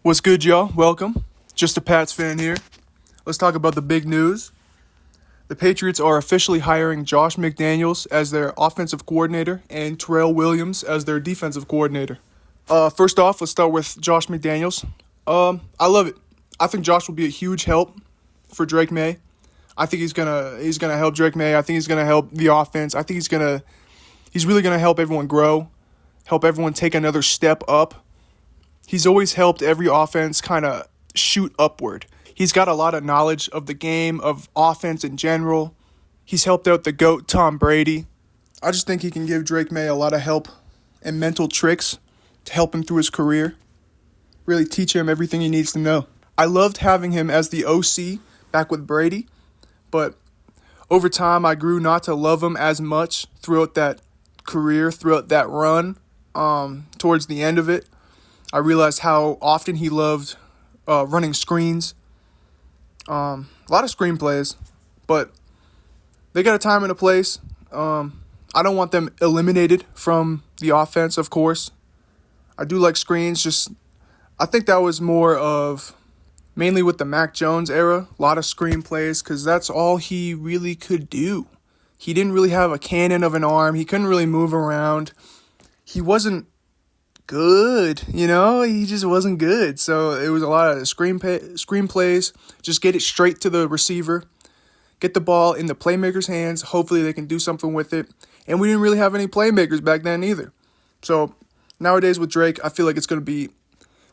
What's good, y'all? Welcome. Just a Pats fan here. Let's talk about the big news. The Patriots are officially hiring Josh McDaniels as their offensive coordinator and Terrell Williams as their defensive coordinator. First off, let's start with Josh McDaniels. I love it. I think Josh will be a huge help for Drake May. I think he's gonna help Drake May. I think he's gonna help the offense. I think he's really gonna help everyone grow, help everyone take another step up. He's always helped every offense kind of shoot upward. He's got a lot of knowledge of the game, of offense in general. He's helped out the GOAT, Tom Brady. I just think he can give Drake May a lot of help and mental tricks to help him through his career. Really teach him everything he needs to know. I loved having him as the OC back with Brady, but over time I grew not to love him as much throughout that career, throughout that run, towards the end of it. I realized how often he loved running screens. A lot of screenplays, but they got a time and a place. I don't want them eliminated from the offense, of course. I do like screens. I think that was more of mainly with the Mac Jones era. A lot of screenplays because that's all he really could do. He didn't really have a cannon of an arm. He couldn't really move around. He wasn't good, he just wasn't good. So it was a lot of screenplays. Just get it straight to the receiver, get the ball in the playmaker's hands. Hopefully they can do something with it. And we didn't really have any playmakers back then either. So nowadays with Drake, I feel like it's going to be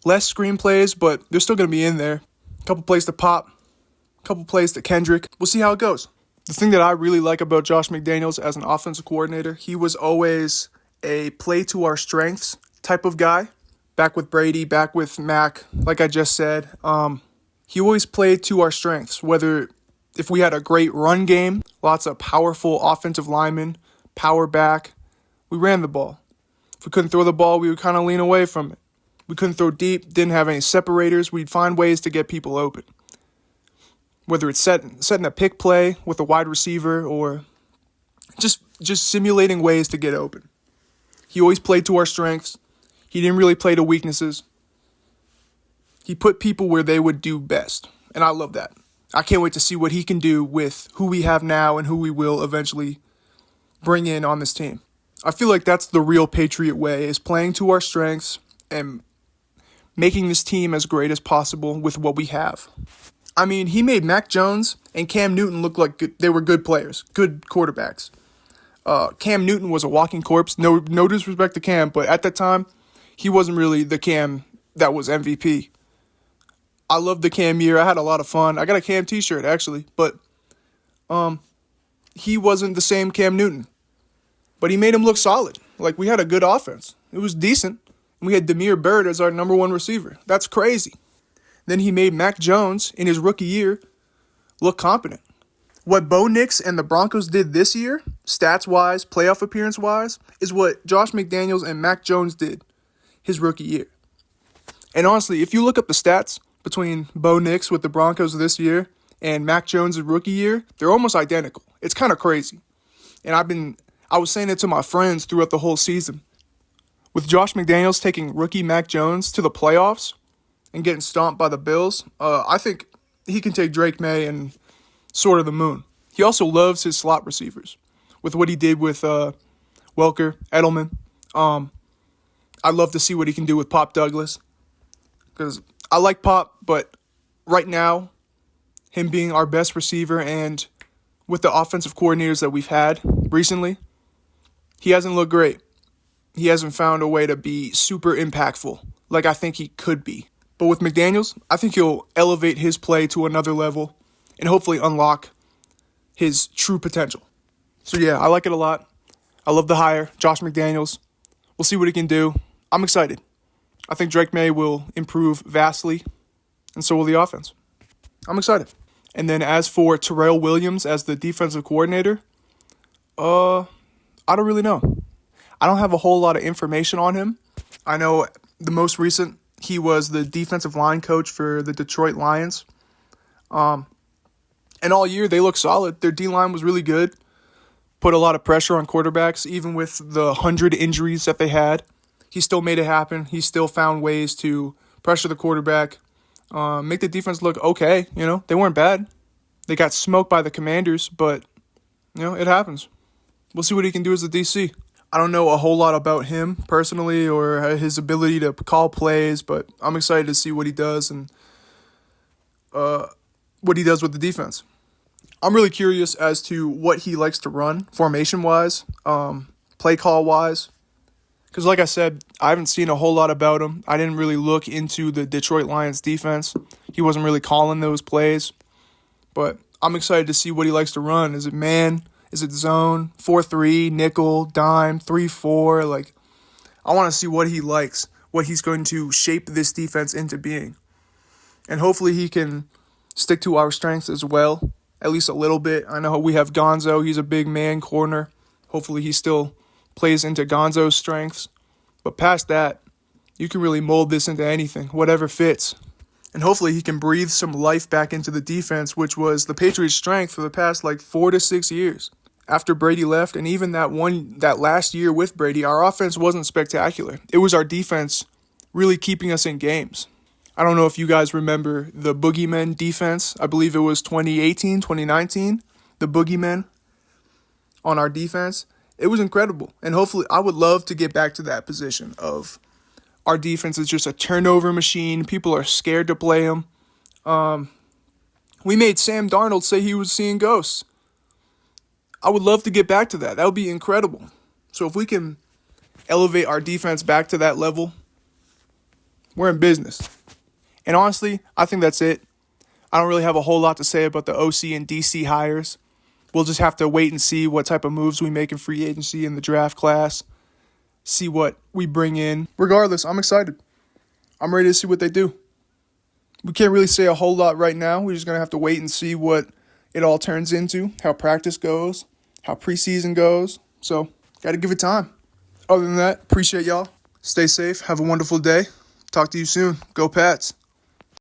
less screenplays, but they're still going to be in there. A couple plays to Pop, a couple plays to Kendrick. We'll see how it goes. The thing that I really like about Josh McDaniels as an offensive coordinator, he was always a play to our strengths type of guy. Back with Brady, back with Mac, like I just said, he always played to our strengths. Whether if we had a great run game, lots of powerful offensive linemen, power back, we ran the ball. If we couldn't throw the ball, we would kind of lean away from it. We couldn't throw deep, didn't have any separators. We'd find ways to get people open. Whether it's setting a pick play with a wide receiver or just simulating ways to get open. He always played to our strengths. He didn't really play to weaknesses. He put people where they would do best, and I love that. I can't wait to see what he can do with who we have now and who we will eventually bring in on this team. I feel like that's the real Patriot way, is playing to our strengths and making this team as great as possible with what we have. I mean, he made Mac Jones and Cam Newton look like they were good players, good quarterbacks. Cam Newton was a walking corpse. No disrespect to Cam, but at that time, he wasn't really the Cam that was MVP. I loved the Cam year. I had a lot of fun. I got a Cam t-shirt, actually, but he wasn't the same Cam Newton. But he made him look solid. Like, we had a good offense. It was decent. And we had Demir Bird as our number one receiver. That's crazy. Then he made Mac Jones, in his rookie year, look competent. What Bo Nix and the Broncos did this year, stats-wise, playoff appearance-wise, is what Josh McDaniels and Mac Jones did his rookie year. And honestly, if you look up the stats between Bo Nix with the Broncos this year and Mac Jones' rookie year, they're almost identical. It's kind of crazy. And I was saying it to my friends throughout the whole season. With Josh McDaniels taking rookie Mac Jones to the playoffs and getting stomped by the Bills, I think he can take Drake May and sort of the moon. He also loves his slot receivers. With what he did with Welker, Edelman, I'd love to see what he can do with Pop Douglas. Because I like Pop, but right now, him being our best receiver and with the offensive coordinators that we've had recently, he hasn't looked great. He hasn't found a way to be super impactful like I think he could be. But with McDaniels, I think he'll elevate his play to another level and hopefully unlock his true potential. So yeah, I like it a lot. I love the hire, Josh McDaniels. We'll see what he can do. I'm excited. I think Drake May will improve vastly, and so will the offense. I'm excited. And then as for Terrell Williams as the defensive coordinator, I don't really know. I don't have a whole lot of information on him. I know the most recent, he was the defensive line coach for the Detroit Lions. And all year, they looked solid. Their D-line was really good. Put a lot of pressure on quarterbacks, even with the 100 injuries that they had. He still made it happen. He still found ways to pressure the quarterback, make the defense look okay. They weren't bad. They got smoked by the Commanders, but, it happens. We'll see what he can do as a DC. I don't know a whole lot about him personally or his ability to call plays, but I'm excited to see what he does and what he does with the defense. I'm really curious as to what he likes to run formation-wise, play call-wise. Because like I said, I haven't seen a whole lot about him. I didn't really look into the Detroit Lions defense. He wasn't really calling those plays. But I'm excited to see what he likes to run. Is it man? Is it zone? 4-3, nickel, dime, 3-4? Like, I want to see what he likes, what he's going to shape this defense into being. And hopefully he can stick to our strengths as well, at least a little bit. I know we have Gonzo. He's a big man corner. Hopefully he still plays into Gonzo's strengths. But past that, you can really mold this into anything, whatever fits. And hopefully he can breathe some life back into the defense, which was the Patriots' strength for the past 4 to 6 years. After Brady left, and even that last year with Brady, our offense wasn't spectacular. It was our defense really keeping us in games. I don't know if you guys remember the Boogeymen defense. I believe it was 2018, 2019, the Boogeymen on our defense. It was incredible. And hopefully, I would love to get back to that position of our defense is just a turnover machine. People are scared to play him. We made Sam Darnold say he was seeing ghosts. I would love to get back to that. That would be incredible. So if we can elevate our defense back to that level, we're in business. And honestly, I think that's it. I don't really have a whole lot to say about the OC and DC hires. We'll just have to wait and see what type of moves we make in free agency in the draft class. See what we bring in. Regardless, I'm excited. I'm ready to see what they do. We can't really say a whole lot right now. We're just going to have to wait and see what it all turns into, how practice goes, how preseason goes. So, got to give it time. Other than that, appreciate y'all. Stay safe. Have a wonderful day. Talk to you soon. Go Pats.